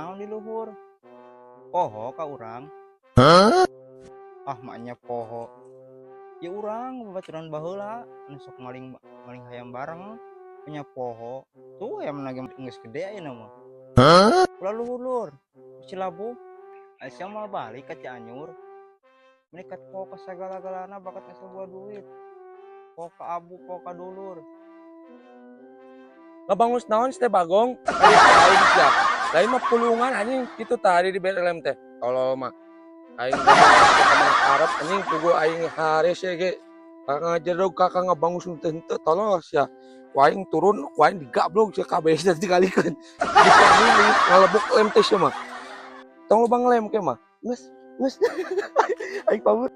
naon di luhur? Poho ka urang? Ah maknya poho. Ya urang babaturan baheula anu sok maling maling hayam bareng punya poho. Tuh yang menagih geus gede ayeuna mah. Ulah luhur lur. Cilabu. Aisyah mah balik ka Cianjur. Menekat poho ka sagala-galana bakat asa buah duit. Poho ka abu, poho ka dulur. Ngabangus naon teh Bagong? Aing siap. Lain mah pulungan anjing kitu tadi di BLM teh. Kalau mah aing teman Arab anjing pugu aing harese ge. Kakang ngajerog kakang ngabangus teh henteu tolos ya. Ku aing turun, ku aing digablok sia kabeh teh dikalikeun. Gitu ngalebuk lem teh sia mah. Tong lubang lem ke mah. Geus, geus. Aing pamut.